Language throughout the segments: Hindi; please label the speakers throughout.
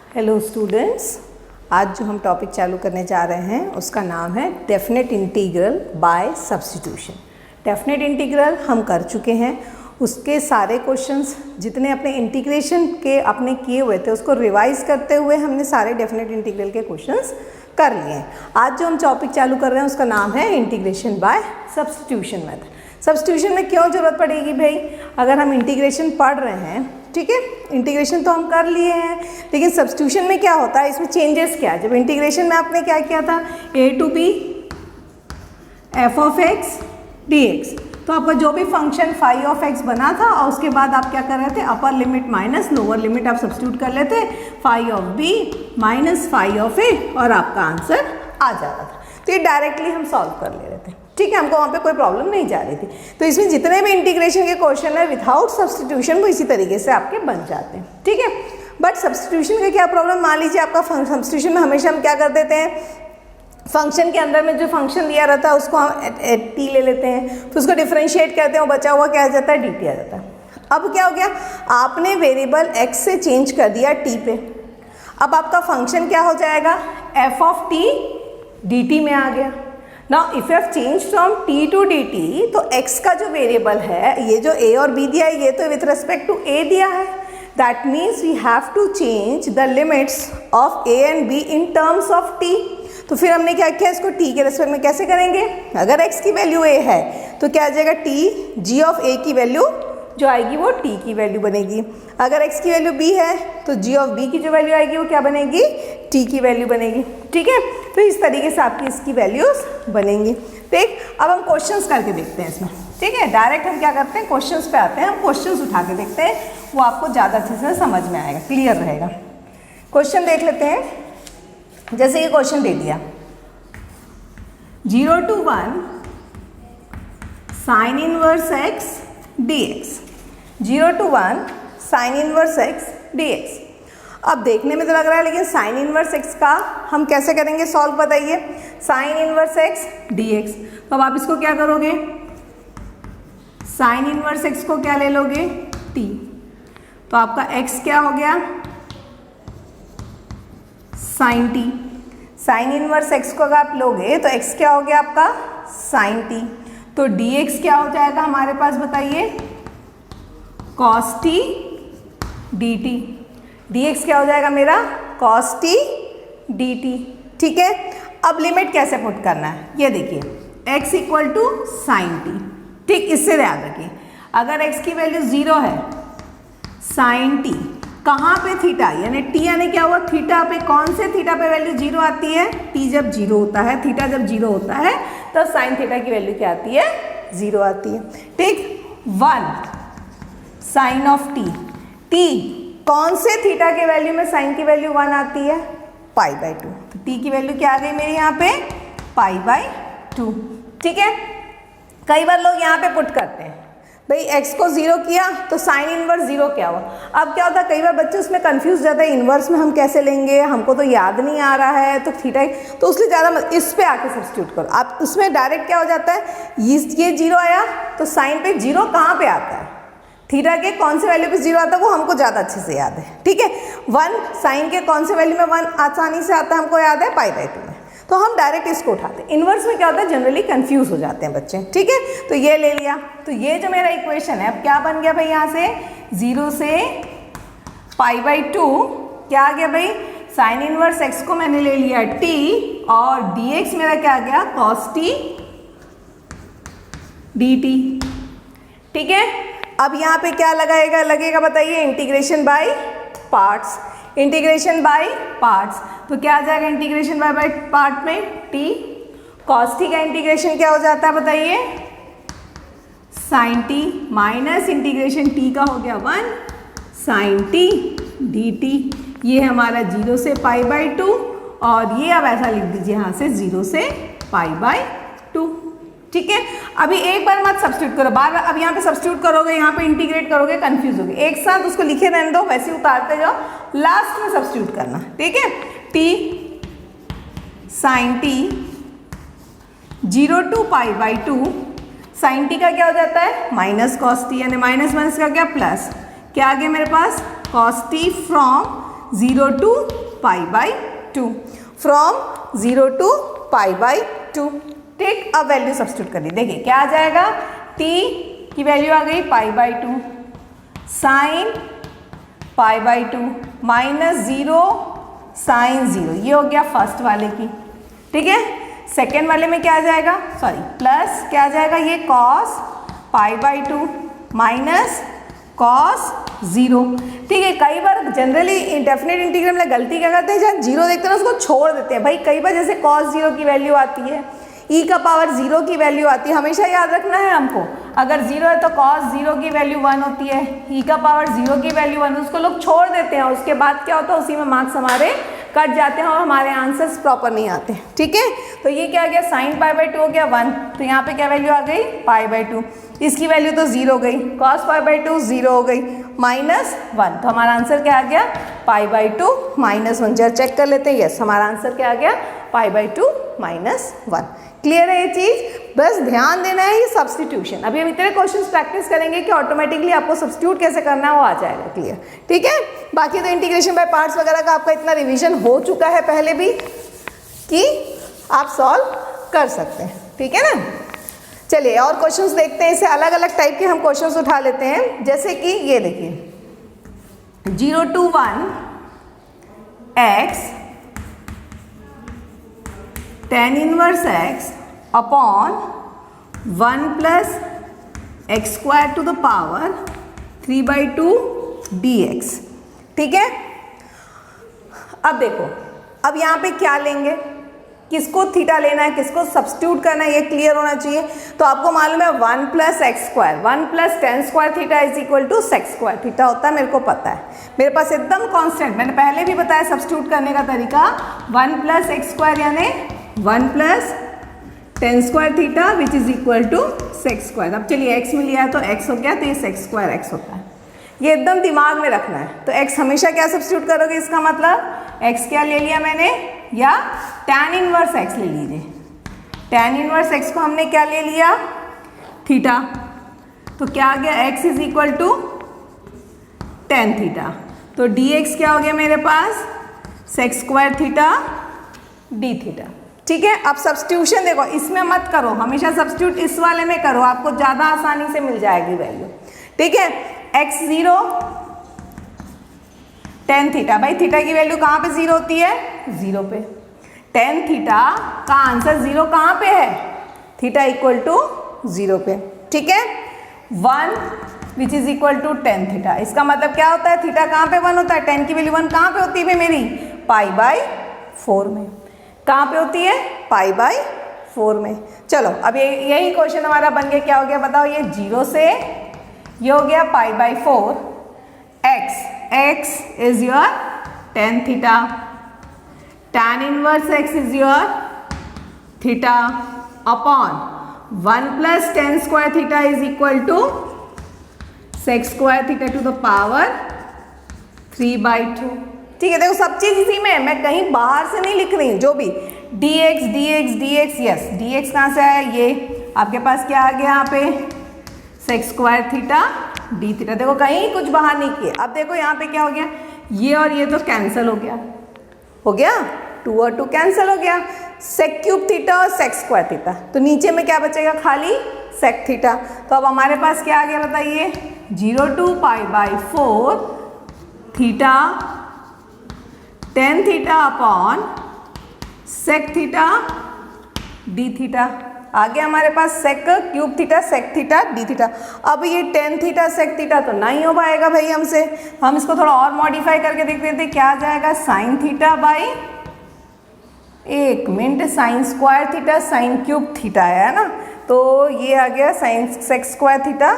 Speaker 1: हेलो स्टूडेंट्स, आज जो हम टॉपिक चालू करने जा रहे हैं उसका नाम है definite integral by substitution. Definite integral हम कर चुके हैं, उसके सारे क्वेश्चंस जितने अपने इंटीग्रेशन के अपने किए हुए थे उसको रिवाइज करते हुए हमने सारे डेफिनेट इंटीग्रल के क्वेश्चंस कर लिए हैं। आज जो हम टॉपिक चालू कर रहे हैं उसका नाम है integration by substitution method. Substitution में क्यों ज़रूरत पड़ेगी भाई? अगर हम इंटीग्रेशन पढ़ रहे हैं, ठीक है, इंटीग्रेशन तो हम कर लिए हैं, लेकिन सब्स्टिट्यूशन में क्या होता है, इसमें चेंजेस क्या है। जब इंटीग्रेशन में आपने क्या किया था, a to b f of x dx, तो आपका जो भी फंक्शन फाई ऑफ x बना था और उसके बाद आप क्या कर रहे थे, upper limit minus lower limit आप सब्स्टिट्यूट कर लेते, phi of b minus phi of a, और आपका आंसर आ जाता था। तो ये डायरेक्टली हम सॉल्व कर ले रहे थे, ठीक है, हमको वहाँ पे कोई प्रॉब्लम नहीं जा रही थी। तो इसमें जितने भी इंटीग्रेशन के क्वेश्चन है विदाउट सब्स्टिट्यूशन वो इसी तरीके से आपके बन जाते हैं, ठीक है। बट सब्स्टिट्यूशन का क्या प्रॉब्लम, मान लीजिए आपका सब्स्टिट्यूशन में हमेशा हम क्या कर देते हैं, फंक्शन के अंदर में जो फंक्शन दिया रहता है उसको हम टी ले लेते हैं, फिर उसको डिफ्रेंशिएट करते हैं, वो बचा हुआ क्या आ जाता है, डी टी आ जाता है। अब क्या हो गया, आपने वेरिएबल एक्स से चेंज कर दिया टी पे, अब आपका फंक्शन क्या हो जाएगा, f of t d t में आ गया। Now if you have change from t to dt, तो x का जो वेरिएबल है, ये जो a और b दिया है, ये तो विथ रिस्पेक्ट टू a दिया है, that means we have to change the limits of a and b in terms of t। तो फिर हमने क्या किया, इसको t के रिस्पेक्ट में कैसे करेंगे, अगर x की वैल्यू a है तो क्या आ जाएगा, t g ऑफ a की वैल्यू जो आएगी वो t की वैल्यू बनेगी। अगर x की वैल्यू b है तो g ऑफ b की जो वैल्यू आएगी वो क्या बनेगी, t की वैल्यू बनेगी, ठीक है। तो इस तरीके से आपकी इसकी वैल्यूज बनेंगी। ठीक, अब हम क्वेश्चंस करके देखते हैं इसमें, ठीक है। डायरेक्ट हम क्या करते हैं, क्वेश्चंस पे आते हैं, हम क्वेश्चंस उठा के देखते हैं, वो आपको ज़्यादा अच्छे से समझ में आएगा, क्लियर रहेगा। क्वेश्चन देख लेते हैं। जैसे ये क्वेश्चन दे दिया, 0 to 1 sign inverse x dx, 0 to 1 sign inverse x dx। अब देखने में तो लग रहा है, लेकिन साइन इनवर्स x का हम कैसे करेंगे सॉल्व, बताइए। साइन इनवर्स x dx, तो अब आप इसको क्या करोगे, साइन इनवर्स x को क्या ले लोगे, t, तो आपका x क्या हो गया, sine t। Sine inverse x को अगर आप लोगे तो x क्या हो गया आपका, साइन t, तो dx क्या हो जाएगा हमारे पास, बताइए, cos t dt। dx क्या हो जाएगा मेरा, cos t dt, ठीक है। अब लिमिट कैसे पुट करना है, ये देखिए, x equal to sine t, ठीक, इससे याद रखिए, अगर x की वैल्यू 0 है, साइन t कहाँ पे, थीटा, यानी t यानी क्या हुआ, थीटा पे, कौन से थीटा पे वैल्यू 0 आती है, t जब 0 होता है, थीटा जब 0 होता है तो साइन थीटा की वैल्यू क्या आती है, 0 आती है, ठीक। 1 साइन ऑफ t, t कौन से थीटा के वैल्यू में साइन की वैल्यू 1 आती है, पाई बाई 2, तो t की वैल्यू क्या आ गई मेरी यहाँ पे, पाई बाई 2, ठीक है। कई बार लोग यहाँ पे पुट करते हैं, भाई x को 0 किया तो साइन इनवर्स 0 क्या हुआ। अब क्या होता है, कई बार बच्चे उसमें कंफ्यूज जाते हैं, इनवर्स में हम कैसे लेंगे, हमको तो याद नहीं आ रहा है, तो थीटा, तो उसलिए ज़्यादा इस पे आके सब्स्टिट्यूट करो आप। उसमें डायरेक्ट क्या हो जाता है, ये 0 आया तो साइन पे 0 कहाँ पे आता है, थीटा के कौन से वैल्यू पे 0 आता है वो हमको ज़्यादा अच्छे से याद है, ठीक है। 1 साइन के कौन से वैल्यू में 1 आसानी से आता है, हमको याद है, पाई बाई 2 में, तो हम डायरेक्ट इसको उठाते हैं। इनवर्स में क्या होता है, जनरली कंफ्यूज हो जाते हैं बच्चे, ठीक है। तो ये ले लिया, तो ये जो मेरा इक्वेशन है, अब क्या बन गया भाई, यहाँ से 0 से पाई बाई 2 क्या आ गया भाई, साइन इनवर्स x को मैंने ले लिया t, और dx मेरा क्या आ गया, cos t dt, ठीक है। अब यहाँ पे क्या लगेगा बताइए, integration by parts, integration by parts, तो क्या आ जाएगा इंटीग्रेशन बाय पार्ट में, t cos t का इंटीग्रेशन क्या हो जाता है बताइए, sin t, minus integration t का हो गया 1 sin t dt, ये हमारा 0 से पाई बाई 2, और ये अब ऐसा लिख दीजिए यहाँ से 0 से पाई बाई 2, ठीक है। अभी एक बार मत सब्स्टिट्यूट करो, बार बार अब यहाँ पे सब्स्टिट्यूट करोगे, यहाँ पे इंटीग्रेट करोगे, कंफ्यूज होगे, एक साथ उसको लिखे रहने दो, वैसे उतारते जाओ, लास्ट में सब्स्टिट्यूट करना, ठीक है। t sine t 0 to pi by 2, sine t का क्या हो जाता है, माइनस कॉस t, यानी माइनस का क्या, प्लस, क्या आ गया मेरे पास, cos t from 0 to pi by 2, from 0 to pi by 2। ठीक, अब वैल्यू सब्स्टिट्यूट करिए, देखिए क्या आ जाएगा, t की वैल्यू आ गई pi by 2 sine pi by 2 minus 0 sine 0, ये हो गया फर्स्ट वाले की। ठीक है, सेकेंड वाले में क्या आ जाएगा, सॉरी प्लस क्या आ जाएगा, ये cos pi by 2 minus cos 0। ठीक है, कई बार जनरली इंडेफिनिट इंटीग्रल में गलती क्या करते हैं, जहाँ 0 देखते हैं ना उसको छोड़ देते हैं। भाई कई बार जैसे कॉस 0 की वैल्यू आती है, e का पावर 0 की वैल्यू आती है, हमेशा याद रखना है हमको, अगर 0 है तो कॉस 0 की वैल्यू 1 होती है, e का पावर 0 की वैल्यू 1, उसको लोग छोड़ देते हैं, उसके बाद क्या होता है, उसी में मार्क्स हमारे कट जाते हैं और हमारे आंसर्स प्रॉपर नहीं आते। ठीक है, तो ये क्या आ गया, साइन पाई बाई 2 हो गया 1, तो यहाँ पे क्या वैल्यू आ गई, पाई बाई 2, इसकी वैल्यू तो 0 हो गई, कॉस पाई बाई 2 0 हो गई, माइनस 1, तो हमारा आंसर क्या आ गया, पाई बाई 2 माइनस 1। जरा चेक कर लेते हैं, यस हमारा आंसर क्या आ गया, पाई बाई 2 माइनस 1। क्लियर है ये चीज, बस ध्यान देना है ये सब्स्टिट्यूशन। अभी हम इतने क्वेश्चंस प्रैक्टिस करेंगे कि ऑटोमेटिकली आपको सब्स्टिट्यूट कैसे करना है वो आ जाएगा क्लियर। ठीक है, बाकी तो इंटीग्रेशन बाय पार्ट्स वगैरह का आपका इतना रिवीजन हो चुका है पहले भी कि आप सॉल्व कर सकते हैं। ठीक है ना, चलिए और क्वेश्चंस देखते हैं, इसे अलग अलग टाइप के हम क्वेश्चंस उठा लेते हैं, जैसे कि ये देखिए 0 to 1 x tan inverse x upon 1 plus x square to the power 3/2 dx। ठीक है, अब देखो, अब यहाँ पे क्या लेंगे, किसको थीटा लेना है, किसको सब्स्टिट्यूट करना है, ये क्लियर होना चाहिए। तो आपको मालूम है 1 plus x square, 1 plus tan square theta is equal to sec square theta होता है, मेरे को पता है, मेरे पास एकदम कांस्टेंट, मैंने पहले भी बताया सब्स्टिट्यूट करने का तरीका, 1 प्लस एक्स स्क्वायर यानी 1 plus tan square theta which is equal to sec square. अब चलिए एक्स में लिया है तो एक्स हो गया, तो ये सेक्स स्क्वायर एक्स होता है, ये एकदम दिमाग में रखना है। तो x हमेशा क्या सब्स्टिट्यूट करोगे, इसका मतलब x क्या ले लिया मैंने, या tan इनवर्स x ले लीजिए, tan इनवर्स x को हमने क्या ले लिया, थीटा, तो क्या आ गया x is equal to tan theta, तो dx क्या हो गया मेरे पास, sec square theta d theta. ठीक है, अब सब्स्टिट्यूशन देखो, इसमें मत करो, हमेशा सब्स्टिट्यूट इस वाले में करो, आपको ज़्यादा आसानी से मिल जाएगी वैल्यू। ठीक है, x0 tan थीटा, भाई थीटा की वैल्यू कहाँ पे 0 होती है, 0 पे, tan थीटा का आंसर 0 कहाँ पे है, थीटा इक्वल टू 0 पे। ठीक है, 1 which is equal to tan theta, इसका मतलब क्या होता है, थीटा कहाँ पे 1 होता है, tan की वैल्यू 1 कहाँ पे होती है मेरी, पाई बाई 4 में, कहाँ पे होती है, पाई बाई 4 में। चलो अब यही क्वेश्चन हमारा बन गया, क्या हो गया बताओ, ये 0 से ये हो गया pi by 4, x is your tan theta, tan inverse x is your theta upon 1 plus tan square theta is equal to sec square theta to the power 3/2। ठीक है, देखो सब चीज इसी में है, मैं कहीं बाहर से नहीं लिख रही, जो भी dx यस, dx कहाँ से आया, ये आपके पास क्या आ गया यहाँ पे, sex square theta d theta, देखो कहीं कुछ बाहर नहीं किए। अब देखो यहाँ पे क्या हो गया, ये और ये तो कैंसिल हो गया, 2 और 2 कैंसिल हो गया, सेक क्यूब थीटा और सेक्स स्क्वायर थीटा, तो नीचे में क्या बचेगा, खाली सेक थीटा। तो अब हमारे पास क्या आ गया बताइए, 0 to pi by 4 theta tan theta upon sec theta d theta, आ गया हमारे पास sec cube theta sec theta d theta. अब ये tan थीटा सेक थीटा तो नहीं हो पाएगा भाई हमसे, हम इसको थोड़ा और मॉडिफाई करके देखते थे, क्या आ जाएगा, साइन थीटा बाई, एक minute, sine square theta sine cube theta है ना, तो ये आ गया sine sec square theta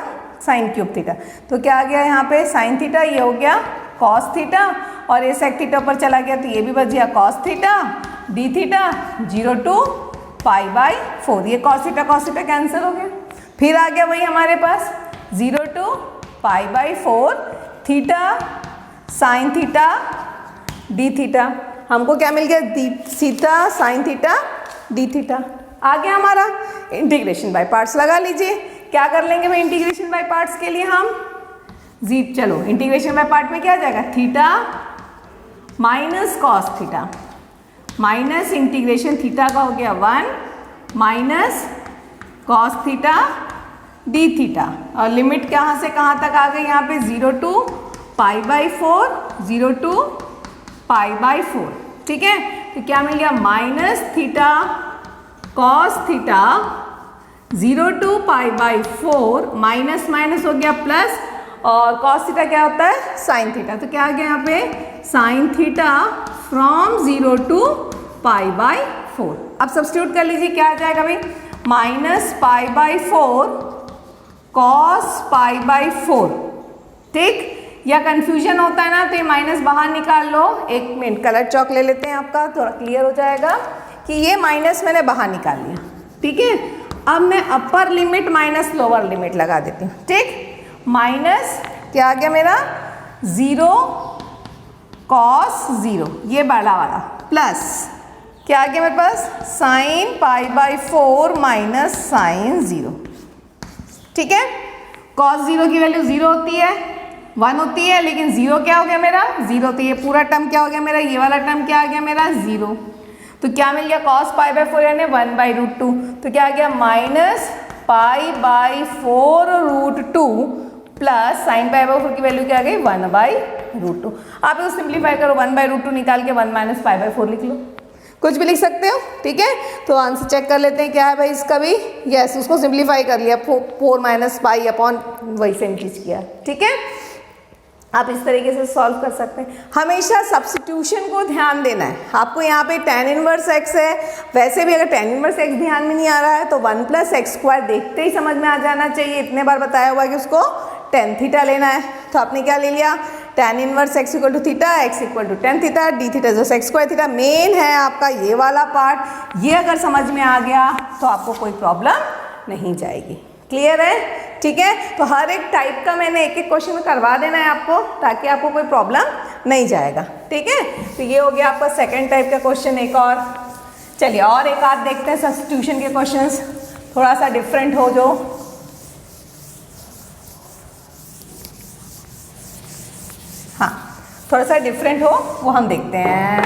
Speaker 1: sine cube theta, तो क्या आ गया यहाँ पे साइन थीटा, ये हो गया कॉस थीटा, और ये सेक थीटा पर चला गया तो ये भी बच गया cos theta d theta, 0 to pi by 4, ये कॉस थीटा कैंसिल हो गया। फिर आ गया वही हमारे पास 0 to pi by 4 theta sine theta d theta, हमको क्या मिल गया, theta sine theta d theta. आ गया हमारा इंटीग्रेशन बाय पार्ट्स, लगा लीजिए, क्या कर लेंगे भाई इंटीग्रेशन बाय पार्ट्स के लिए हम, चलो इंटीग्रेशन बाय पार्ट में क्या आ जाएगा, theta minus cos theta, minus integration theta का हो गया 1 minus cos theta d theta, और लिमिट कहाँ से कहाँ तक आ गई यहाँ पे 0 to π/4, 0 to π/4। ठीक है, तो क्या मिल गया minus theta cos theta 0 to π/4, minus minus हो गया प्लस, और कॉस थीटा क्या होता है साइन थीटा, तो क्या आ गया यहाँ पे साइन थीटा फ्रॉम 0 to π/4। अब सब्स्टिट्यूट कर लीजिए, क्या आ जाएगा भाई माइनस π/4 कॉस π/4। ठीक, या कंफ्यूजन होता है ना तो ये माइनस बाहर निकाल लो। एक मिनट कलर चॉक ले लेते हैं, आपका थोड़ा क्लियर हो जाएगा कि ये माइनस मैंने बाहर निकाल लिया। ठीक है, अब मैं अपर लिमिट माइनस लोअर लिमिट लगा देती हूँ। ठीक, माइनस क्या आ गया मेरा 0 कॉस 0, ये बड़ा वाला, प्लस क्या आ गया मेरे पास साइन π/4 माइनस साइन 0। ठीक है, कॉस 0 की वैल्यू 0 होती है, 1 होती है, लेकिन 0 क्या हो गया मेरा 0, तो ये पूरा टर्म क्या हो गया मेरा, ये वाला टर्म क्या आ गया मेरा 0। तो क्या मिल गया cos π/4 यानी 1/√2, तो क्या आ गया माइनस π/4√2 प्लस साइन π/4 की वैल्यू क्या आ गई 1/√2। आप इसको सिंप्लीफाई करो, 1/√2 निकाल के 1 माइनस π/4 लिख लो, कुछ भी लिख सकते हो। ठीक है, तो आंसर चेक कर लेते हैं क्या है भाई इसका भी। यस, उसको सिंप्लीफाई कर लिया, 4 माइनस पाई अपॉन वही सेम चीज किया। ठीक है, आप इस तरीके से सॉल्व कर सकते हैं। हमेशा सब्स्टिट्यूशन को ध्यान देना है आपको। यहाँ पे tan इनवर्स x है, वैसे भी अगर tan इनवर्स x ध्यान में नहीं आ रहा है तो 1 + x² देखते ही समझ में आ जाना चाहिए। इतने बार बताया हुआ है कि उसको tan थीटा लेना है, तो आपने क्या ले लिया tan inverse x = theta, x = tan theta, d theta जो sec² थीटा। मेन है आपका ये वाला पार्ट, ये अगर समझ में आ गया तो आपको कोई प्रॉब्लम नहीं जाएगी। क्लियर है? ठीक है, तो हर एक टाइप का मैंने एक एक क्वेश्चन में करवा देना है आपको, ताकि आपको कोई प्रॉब्लम नहीं जाएगा। ठीक है, तो ये हो गया आपका सेकंड टाइप का क्वेश्चन। एक और चलिए और एक आध देखते हैं सब्स्टिट्यूशन के क्वेश्चंस, थोड़ा सा डिफरेंट हो जो। हाँ, थोड़ा सा डिफरेंट हो वो हम देखते हैं।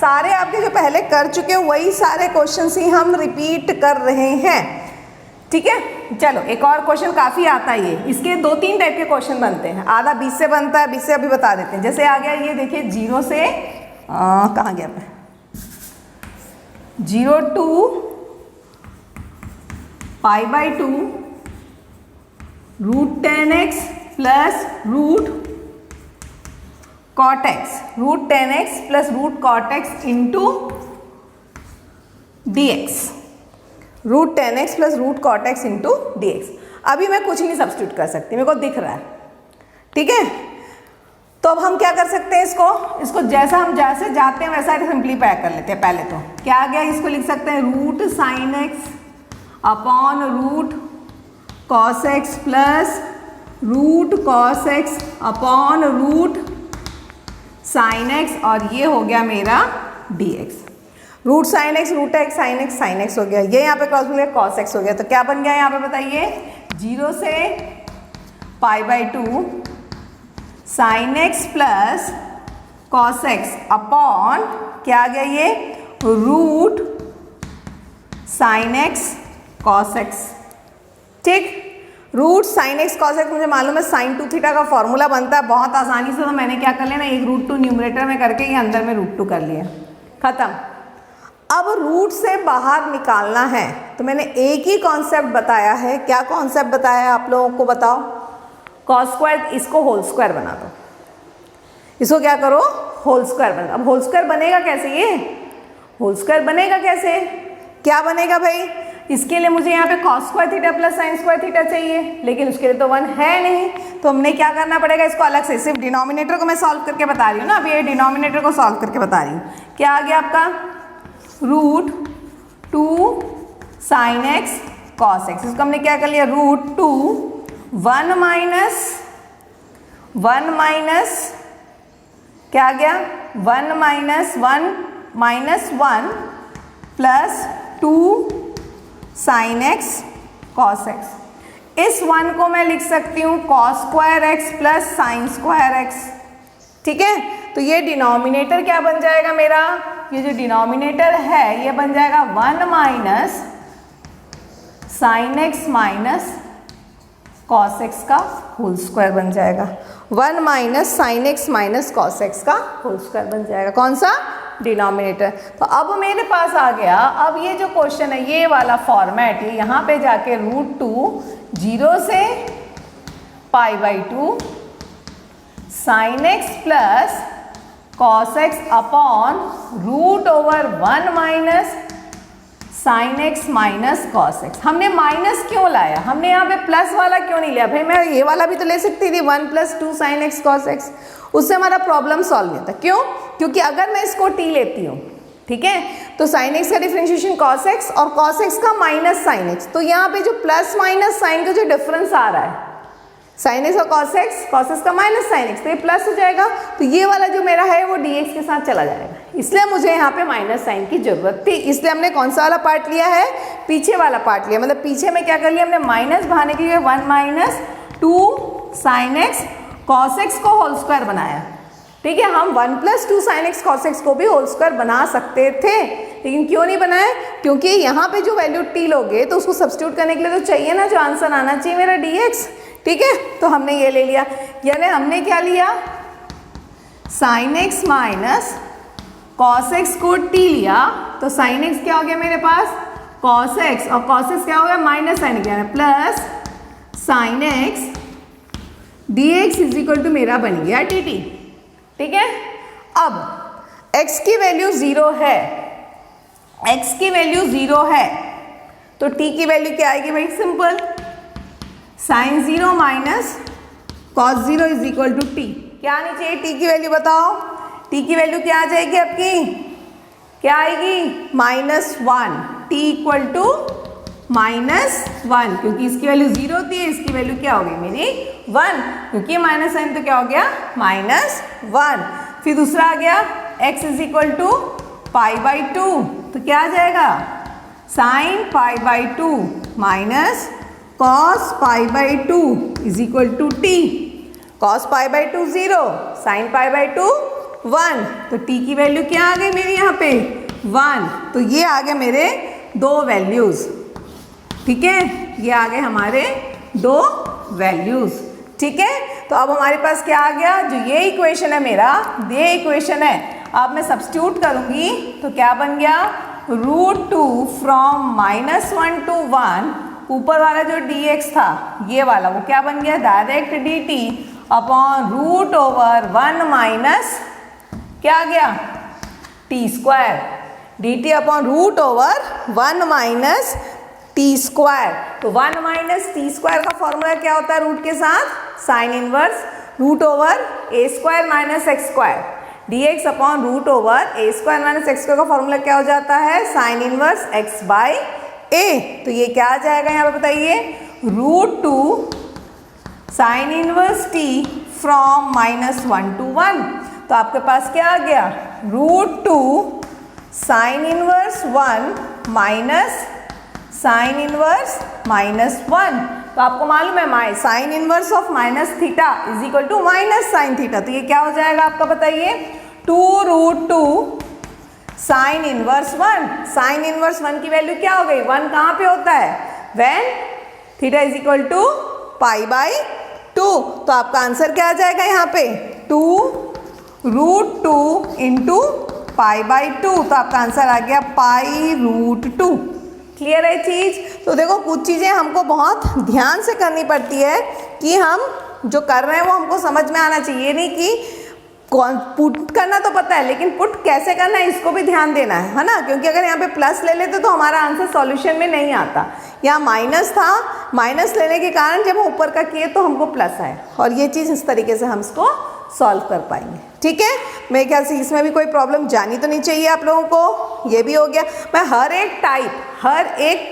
Speaker 1: सारे आपके जो पहले कर चुके हो वही सारे क्वेश्चंस ही हम रिपीट कर रहे हैं। ठीक है, चलो एक और क्वेश्चन काफ़ी आता है ये, इसके 2-3 टाइप के क्वेश्चन बनते हैं। आधा 20 से बनता है, 20 से अभी बता देते हैं। जैसे आ गया ये देखिए 0 से कहाँ गया मैं 0 to π/2 √10x plus √cot x, √10x plus √cot x into dx, √10x plus √cot x into dx। अभी मैं कुछ नहीं सब्स्टिट्यूट कर सकती, मेरे को दिख रहा है। ठीक है, तो अब हम क्या कर सकते हैं, इसको जैसा हम जैसे जाते हैं वैसा सिंप्लीफाई कर लेते हैं। पहले तो क्या आ गया, इसको लिख सकते हैं √sin x upon √cos x plus √cos x upon √sin x, और ये हो गया मेरा dx। √sin x, √x, sin x हो गया, ये यहाँ पे क्रॉस मिल cos x हो गया। तो क्या बन गया यहाँ पे बताइए 0 से π/2 sin x plus cos x upon क्या आ गया ये √sin x cos x। ठीक, √sin x cos x मुझे मालूम है sin 2 थीटा का फॉर्मूला बनता है बहुत आसानी से। तो मैंने क्या कर लिया ना, एक √2 न्यूमरेटर में करके ये अंदर में √2 कर लिया, खत्म। अब रूट से बाहर निकालना है तो मैंने एक ही कॉन्सेप्ट बताया है। क्या कॉन्सेप्ट बताया है आप लोगों को, बताओ। cos², इसको होल स्क्वायर बना दो, इसको क्या करो होल स्क्वायर बना। अब होल स्क्वायर बनेगा कैसे, ये होल स्क्वायर बनेगा कैसे, क्या बनेगा भाई, इसके लिए मुझे यहाँ पे cos² theta plus sin² theta चाहिए, लेकिन उसके लिए तो 1 है नहीं। तो हमने क्या करना पड़ेगा, इसको अलग से, सिर्फ डिनोमिनेटर को मैं सॉल्व करके बता रही हूँ ना, अभी ये डिनोमिनेटर को सॉल्व करके बता रही हूँ। क्या आ गया आपका √2 sin x cos x, इसको हमने क्या कर लिया √2 1 माइनस क्या आ गया 1 minus 1 plus 2 sin x cos x। इस 1 को मैं लिख सकती हूँ cos² x plus sin² x। ठीक है, तो ये डिनोमिनेटर क्या बन जाएगा मेरा, ये जो डिनोमिनेटर है ये बन जाएगा 1 minus sine x minus cos x का होल स्क्वायर बन जाएगा। 1 minus sine x minus cos x का होल स्क्वायर बन जाएगा। कौन सा, डिनोमिनेटर। तो अब मेरे पास आ गया, अब ये जो क्वेश्चन है ये वाला फॉर्मेट, ये यहाँ पे जाके √2 0 से π/2 sine x plus cos x upon √1 minus sine x minus cos x. हमने माइनस क्यों लाया, हमने यहाँ पे प्लस वाला क्यों नहीं लिया? भाई मैं ये वाला भी तो ले सकती थी 1 + 2 साइन एक्स कॉस एक्स, उससे हमारा प्रॉब्लम सॉल्व नहीं होता। क्यों? क्योंकि अगर मैं इसको t लेती हूँ, ठीक है, तो साइन एक्स का डिफरेंशिएशन कॉस एक्स और कॉस एक्स का माइनस साइन एक्स, तो यहाँ पे जो प्लस माइनस साइन का जो डिफरेंस आ रहा है, साइन एक्स और कॉस एक्स का माइनस साइन एक्स, तो ये प्लस हो जाएगा। तो ये वाला जो मेरा है वो dx के साथ चला जाएगा, इसलिए मुझे यहाँ पे माइनस साइन की जरूरत थी। इसलिए हमने कौन सा वाला पार्ट लिया है, पीछे वाला पार्ट लिया। मतलब पीछे में क्या कर लिया हमने, माइनस बहाने के लिए 1 minus 2 sine x cos x को होल स्क्वायर बनाया। ठीक है, हम 1 + 2 साइन एक्स कॉस एक्स को भी होल स्क्वायर बना सकते थे, लेकिन क्यों नहीं बनाए? क्योंकि यहाँ पे जो वैल्यू t लोगे तो उसको सब्स्टिट्यूट करने के लिए तो चाहिए ना, जो आंसर आना चाहिए मेरा dx। ठीक है, तो हमने ये ले लिया, यानी हमने क्या लिया, sign x minus cos x को t लिया, तो साइन एक्स क्या हो गया मेरे पास, कॉस एक्स, और कॉस एक्स क्या हो गया, माइनस साइन एक्स, यानी प्लस साइन एक्स dx = मेरा बन गया dt। ठीक है, अब x की वैल्यू 0 है, x की वैल्यू 0 है, तो t की वैल्यू क्या आएगी भाई, simple, sine 0 minus cos 0 = t। क्या आनी चाहिए t की वैल्यू, बताओ, t की वैल्यू क्या आ जाएगी आपकी, क्या आएगी, -1, t = -1, क्योंकि इसकी वैल्यू 0 होती है, इसकी वैल्यू क्या हो गई मेरी 1, क्योंकि माइनस साइन तो क्या हो गया -1। फिर दूसरा आ गया x = π/2, तो क्या आ जाएगा, sine π/2 minus cos π/2 = t। Cos π/2 0, sine π/2 1, तो t की वैल्यू क्या आ गई मेरी यहाँ पे 1। तो ये आ गए मेरे 2 वैल्यूज। ठीक है, ये आ गए हमारे 2 वैल्यूज। ठीक है, तो अब हमारे पास क्या आ गया, जो ये इक्वेशन है मेरा, ये इक्वेशन है, अब मैं सब्स्टिट्यूट करूंगी तो क्या बन गया, √2 फ्रॉम -1 to 1, ऊपर वाला जो dx था ये वाला, वो क्या बन गया, डायरेक्ट dt अपॉन √1 माइनस क्या आ गया, t², dt upon √1 minus t²। तो 1 माइनस t² का फॉर्मूला क्या होता है रूट के साथ, sine inverse √a² minus x², dx upon √a² minus x² का फॉर्मूला क्या हो जाता है, साइन इनवर्स x/a। तो ये क्या आ जाएगा यहाँ पे बताइए, √2 sine inverse t from -1 to 1। तो आपके पास क्या आ गया, √2 sine inverse 1 minus sine inverse -1। तो आपको मालूम है साइन इनवर्स ऑफ -θ = -sin θ, तो ये क्या हो जाएगा आपका बताइए, 2√2 साइन इनवर्स 1। साइन इनवर्स 1 की वैल्यू क्या हो गई, 1 कहाँ पे होता है, व्हेन θ = π/2। तो आपका आंसर क्या आ जाएगा यहाँ पे, 2√2 × π/2, तो आपका आंसर आ गया π√2। क्लियर है चीज? तो देखो कुछ चीज़ें हमको बहुत ध्यान से करनी पड़ती है कि हम जो कर रहे हैं वो हमको समझ में आना चाहिए, नहीं कि कौन पुट करना तो पता है, लेकिन पुट कैसे करना है इसको भी ध्यान देना है ना, क्योंकि अगर यहाँ पे प्लस ले लेते तो हमारा आंसर सॉल्यूशन में नहीं आता। यहाँ माइनस था, माइनस लेने के कारण जब हम ऊपर का किए तो हमको प्लस आए, और ये चीज़ इस तरीके से हम इसको सॉल्व कर पाएंगे। ठीक है, मेरे ख्याल से इसमें भी कोई प्रॉब्लम जानी तो नहीं चाहिए आप लोगों को। ये भी हो गया, मैं हर एक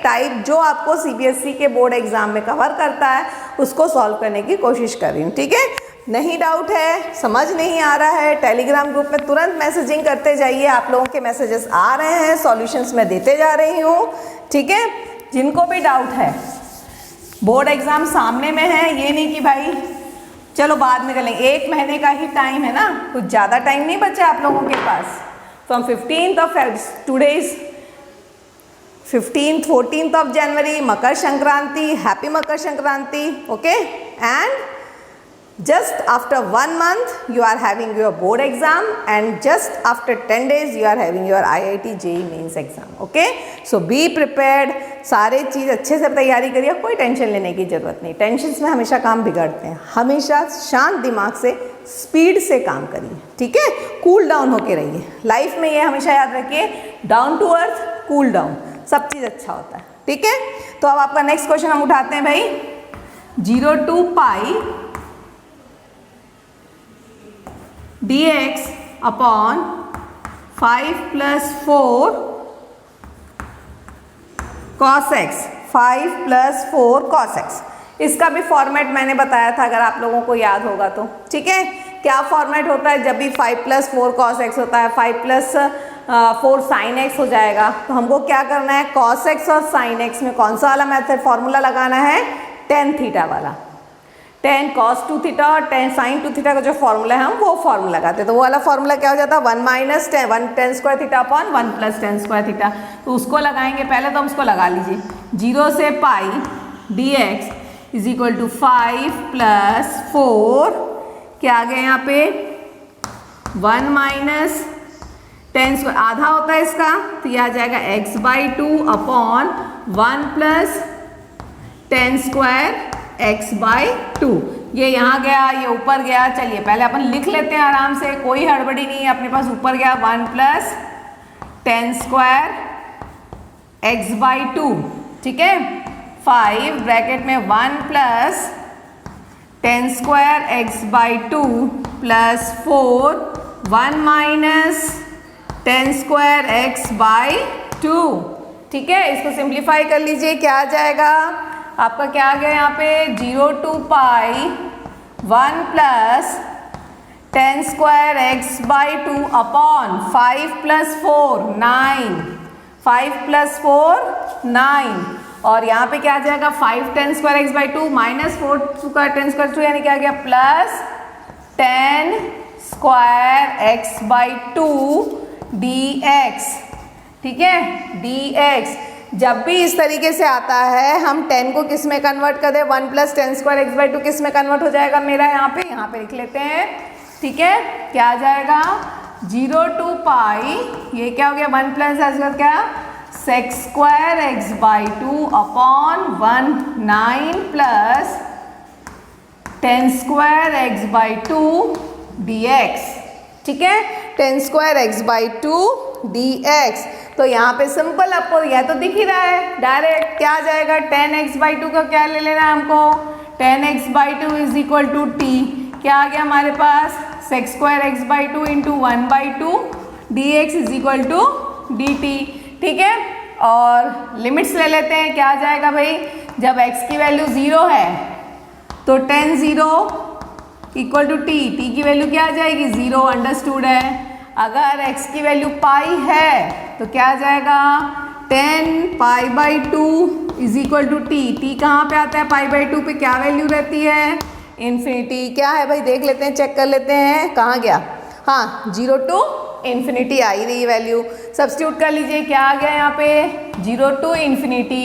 Speaker 1: टाइप जो आपको CBSE के बोर्ड एग्जाम में कवर करता है उसको सॉल्व करने की कोशिश कर रही हूँ। ठीक है, नहीं डाउट है, समझ नहीं आ रहा है, टेलीग्राम ग्रुप में तुरंत मैसेजिंग करते जाइए, आप लोगों के मैसेजेस आ रहे हैं, सॉल्यूशंस मैं देते जा रही हूँ। ठीक है, जिनको भी डाउट है, बोर्ड एग्जाम सामने में है, ये नहीं कि भाई चलो बाद में कर लेंगे, 1 महीने का ही टाइम है ना, कुछ ज़्यादा टाइम नहीं बचा आप लोगों के पास। From 15th of today is 15th 14th of January, Makar Sankranti, happy Makar Sankranti, okay. And just after 1 month you are having your board exam and just after 10 days you are having your IIT JEE mains exam, okay। so be prepared, सारे चीज़ अच्छे से तैयारी करिए, कोई टेंशन लेने की ज़रूरत नहीं, टेंशन में हमेशा काम बिगड़ते हैं, हमेशा शांत दिमाग से स्पीड से काम करिए, ठीक है, कूल डाउन होके रहिए। लाइफ में ये हमेशा याद रखिए, down to earth, cool down, सब चीज़ अच्छा होता है, ठीक है। तो अब आपका नेक्स्ट क्वेश्चन हम उठाते हैं भाई, 0 to pi dx upon 5 + 4 cos x, 5 + 4 cos x। इसका भी फॉर्मेट मैंने बताया था, अगर आप लोगों को याद होगा तो, ठीक है। क्या फॉर्मेट होता है जब भी 5 + 4 cos x होता है, 5 + 4 sin x हो जाएगा। तो हमको क्या करना है, cos x और sin x में कौन सा वाला मेथड फॉर्मूला लगाना है, tan थीटा वाला। tan cos 2 थीटा और tan sin 2 थीटा का जो फॉर्मूला है हम वो फॉर्मूला लगाते हैं। तो वो वाला फॉर्मूला क्या हो जाता है, 1 - tan square theta upon 1 + tan square theta. तो उसको लगाएंगे, पहले तो हम उसको लगा लीजिए, 0 से पाई dx = 5 + 4, क्या आ गया यहाँ पे, 1 - tan स्क्वायर, आधा होता है इसका, तो यह आ जाएगा x/2 upon 1 + tan square x/2। ये यहाँ गया, ये ऊपर गया, चलिए पहले अपन लिख लेते हैं आराम से, कोई हड़बड़ी नहीं है, अपने पास ऊपर गया 1 + tan स्क्वायर x/2, ठीक है, 5 ब्रैकेट में 1 + tan square x/2 + 4 1 - tan square x/2, ठीक है। इसको सिंप्लीफाई कर लीजिए, क्या आ जाएगा आपका, क्या आ गया यहाँ पे, 0 to pi 1 + tan square x/2 upon 5 + 4 9, 5 + 4 9, और यहाँ पे क्या आ जाएगा, 5 tan square x/2 - 4 tan square 2, यानी क्या आ गया, plus tan square x/2 dx, ठीक है, dx। जब भी इस tariके से आता है, हम 10 को किस में कन्वर्ट कर दें, 1 + tan स्क्वायर x/2 किस में कन्वर्ट हो जाएगा मेरा, यहाँ पे लिख लेते हैं, ठीक है। क्या आ जाएगा, 0 to पाई, ये क्या हो गया, 1 + क्या, sec square x/2 upon 1 9 + tan square x/2 dx, ठीक है, tan स्क्वायर x/2 dx। तो यहाँ पे सिंपल आपको यह तो दिख ही रहा है, डायरेक्ट क्या आ जाएगा, tan x/2 का क्या ले लेना है हमको, tan x/2 = t, क्या आ गया हमारे पास, sec square x/2 × 1/2 dx = dt, ठीक है। और लिमिट्स ले लेते हैं, क्या आ जाएगा भाई, जब x की वैल्यू 0 है तो tan 0 = t, t की वैल्यू क्या आ जाएगी, 0, अंडरस्टूड है। अगर x की वैल्यू पाई है तो क्या आ जाएगा, tan π/2 = t, t कहाँ पे आता है, π/2 पे क्या वैल्यू रहती है, इन्फिनिटी। क्या है भाई, देख लेते हैं, चेक कर लेते हैं, कहाँ गया, हाँ 0 to ∞ आई रही वैल्यू, सब्स्टिट्यूट कर लीजिए, क्या आ गया यहाँ पे, 0 to ∞,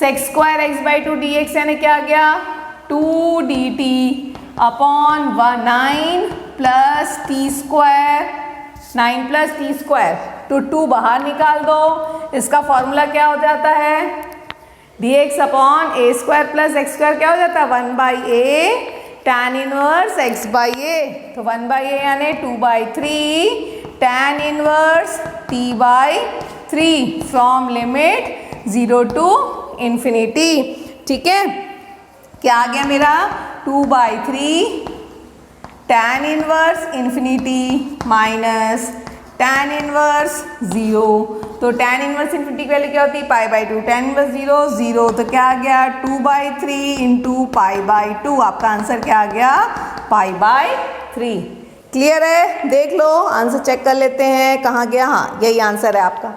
Speaker 1: sec square x/2 dx यानी क्या आ गया, 2 dt upon 9 + t square, 9 + t square, तो 2 बाहर निकाल दो, इसका फॉर्मूला क्या हो जाता है, dx upon a square + x square क्या हो जाता है, 1/a tan इनवर्स x/a, तो 1/a यानी 2/3 tan inverse t/3 from limit 0 to ∞, ठीक है। क्या आ गया मेरा, 2/3 tan inverse ∞ minus tan inverse 0, तो tan इनवर्स ∞ की वैल्यू क्या होती है, π/2, tan इनवर्स 0 0, तो क्या आ गया, 2/3 × π/2, आपका आंसर क्या आ गया, π/3। क्लियर है, देख लो आंसर चेक कर लेते हैं, कहाँ गया, हाँ यही आंसर है आपका,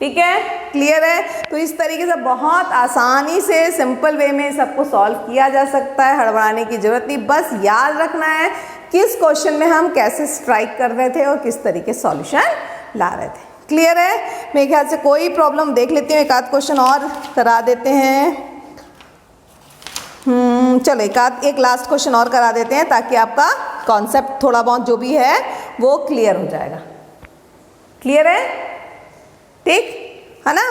Speaker 1: ठीक है, क्लियर है। तो इस तरीके से बहुत आसानी से सिंपल वे में सबको सॉल्व किया जा सकता है, हड़बड़ाने की जरूरत नहीं। बस याद रखना है किस क्वेश्चन में हम कैसे स्ट्राइक कर रहे थे और किस तरीके सॉल्यूशन ला रहे थे। क्लियर है, मेरे ख्याल से कोई प्रॉब्लम देख लेती हूँ, एक आध क्वेश्चन और करा देते हैं। चलो एक लास्ट क्वेश्चन और करा देते हैं ताकि आपका कॉन्सेप्ट थोड़ा बहुत जो भी है वो क्लियर हो जाएगा। क्लियर है, ठीक है ना।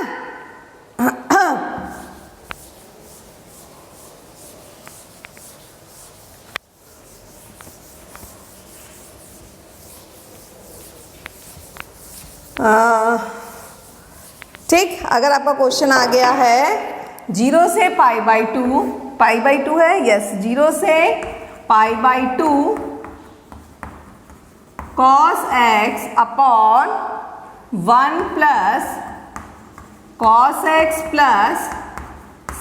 Speaker 1: ठीक, अगर आपका क्वेश्चन आ गया है 0 से π/2, π/2 है, यस, 0 से π/2 cos x upon 1 plus cos x plus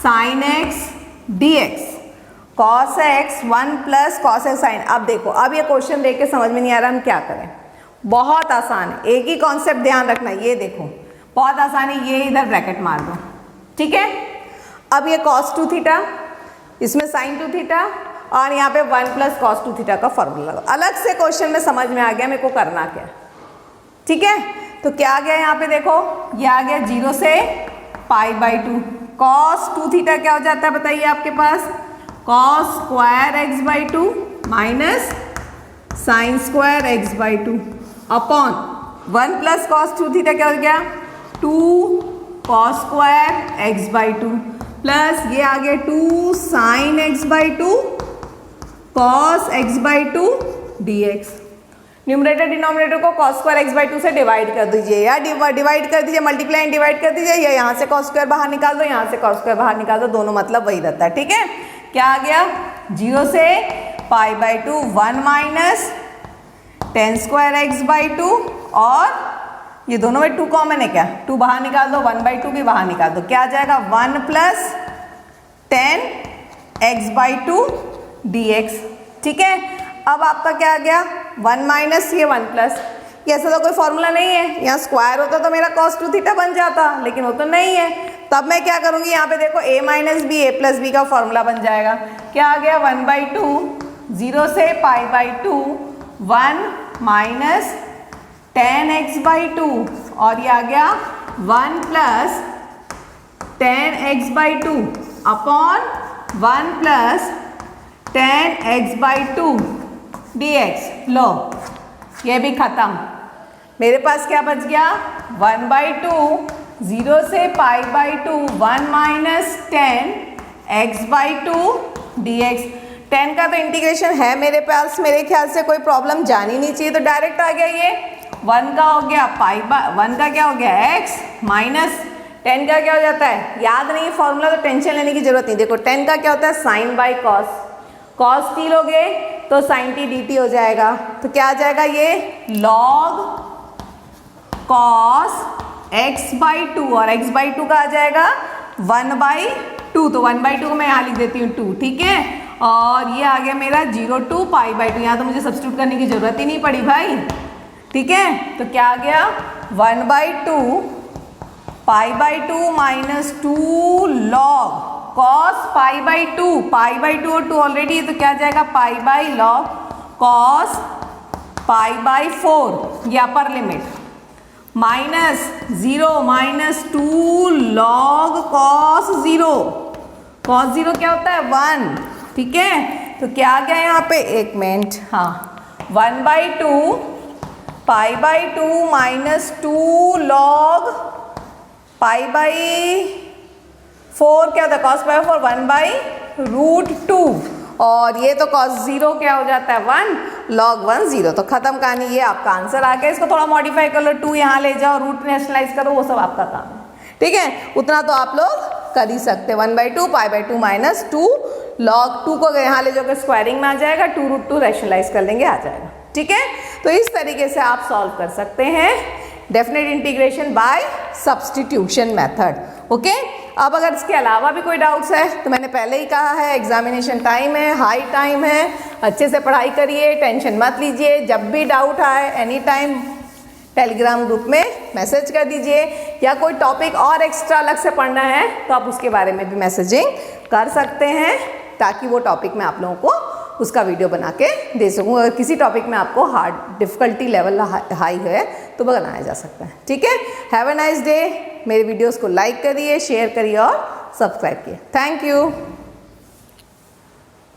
Speaker 1: sin x dx, cos x 1 plus cos x sin। अब देखो, अब ये क्वेश्चन देख के समझ में नहीं आ रहा हम क्या करें। बहुत आसान है, एक ही कॉन्सेप्ट ध्यान रखना। ये देखो बहुत आसान है, ये इधर ब्रैकेट मार दो, ठीक है। अब ये cos 2 थीटा, इसमें sin 2 थीटा और यहाँ पे 1 प्लस cos 2 थीटा का फॉर्मूला लगाओ। अलग से क्वेश्चन में समझ में आ गया मेरे को करना क्या, ठीक है। तो क्या आ गया यहाँ पे देखो, ये आ गया 0 से π/2 cos 2 थीटा क्या हो जाता है बताइए आपके पास, cos square x/2 minus sin square x/2 upon 1 plus cos 2 theta क्या हो गया, 2 cos स्क्वायर x/2 प्लस ये आ गया 2 sin x/2 cos x/2 dx। Numerator denominator को cos स्क्वायर x/2 से डिवाइड कर दीजिए, या डिवाइड कर दीजिए, मल्टीप्लाई एंड डिवाइड कर दीजिए, या यहाँ से cos स्क्वायर बाहर निकाल दो, यहाँ से cos स्क्वायर बाहर निकाल दो, दोनों मतलब वही रहता है, ठीक है। क्या आ गया, 0 से π/2 1 माइनस tan स्क्वायर x/2 और ये दोनों में 2 कॉमन है क्या, 2 बाहर निकाल दो, 1/2 भी बाहर निकाल दो, क्या आ जाएगा 1 प्लस tan x/2 dx, ठीक है। अब आपका क्या आ गया 1 माइनस ये 1 प्लस, ये ऐसा तो कोई फॉर्मूला नहीं है, यहाँ स्क्वायर होता तो मेरा cos 2 थीटा बन जाता, लेकिन वो तो नहीं है। तब मैं क्या करूँगी, यहाँ पे देखो a minus b a plus b का फॉर्मूला बन जाएगा। क्या आ गया 1/2, 0 से π/2 1 माइनस tan x/2 और ये आ गया 1 plus tan x/2 upon 1 plus tan x/2 dx। लो ये भी खत्म, मेरे पास क्या बच गया 1/2 0 से π/2 1 माइनस tan x/2 dx। 10 का तो इंटीग्रेशन है मेरे पास, मेरे ख्याल से कोई प्रॉब्लम जानी नहीं चाहिए, तो डायरेक्ट आ गया ये 1 का हो गया 1 का क्या हो गया x माइनस 10 का क्या हो जाता है, याद नहीं फॉर्मूला तो टेंशन लेने की जरूरत नहीं। देखो 10 का क्या होता है sin by cos, cos t लोगे तो sin t dt हो जाएगा, तो क्या आ जाएगा ये log cos x/2 और x/2 का आ जाएगा 1/2, तो 1/2 को मैं यहाँ लिख देती हूँ 2, ठीक है। और ये आ गया मेरा 0 to π/2, यहाँ तो मुझे सब्स्टिट्यूट करने की जरूरत ही नहीं पड़ी भाई, ठीक है। तो क्या आ गया 1/2 π/2 माइनस 2 log cos π/2, π/2 और 2 ऑलरेडी है, तो क्या आ जाएगा π/log cos π/4 ये अपर limit minus 0 minus 2 log cos 0, cos 0 क्या होता है 1, ठीक है। तो क्या आ गया यहाँ पे, एक मिनट, हाँ 1/2 π/2 माइनस 2 log π/4 क्या होता है cos π/4 1/√2 और ये तो cos 0 क्या हो जाता है 1 log 1 0। तो खत्म कहानी, ये आपका आंसर आ गया। इसको थोड़ा मॉडिफाई कर लो, 2 यहाँ ले जाओ, रूट नेशनलाइज करो, वो सब आपका काम है, ठीक है। उतना तो आप लोग कर ही सकते हैं। 1/2 π/2 माइनस 2 log 2 को अगर यहाँ ले जाओगे स्क्वायरिंग में आ जाएगा, 2√2 रैशनलाइज कर लेंगे आ जाएगा, ठीक है। तो इस तरीके से आप सॉल्व कर सकते हैं definite integration by substitution method, okay. अब अगर इसके अलावा भी कोई डाउट्स है तो मैंने पहले ही कहा है एग्जामिनेशन टाइम है, हाई टाइम है, अच्छे से पढ़ाई करिए, टेंशन मत लीजिए। जब भी डाउट आए एनी टाइम टेलीग्राम ग्रुप में मैसेज कर दीजिए या कोई टॉपिक और एक्स्ट्रा अलग से पढ़ना है तो आप उसके बारे में भी मैसेजिंग कर सकते हैं, ताकि वो टॉपिक मैं आप लोगों को उसका वीडियो बना के दे सकूँ। अगर किसी टॉपिक में आपको हार्ड डिफ़िकल्टी लेवल हाई है तो वो बनाया जा सकता है। ठीक है, हैव अ नाइस डे। मेरे वीडियोस को लाइक करिए, शेयर करिए और सब्सक्राइब किए। Thank you.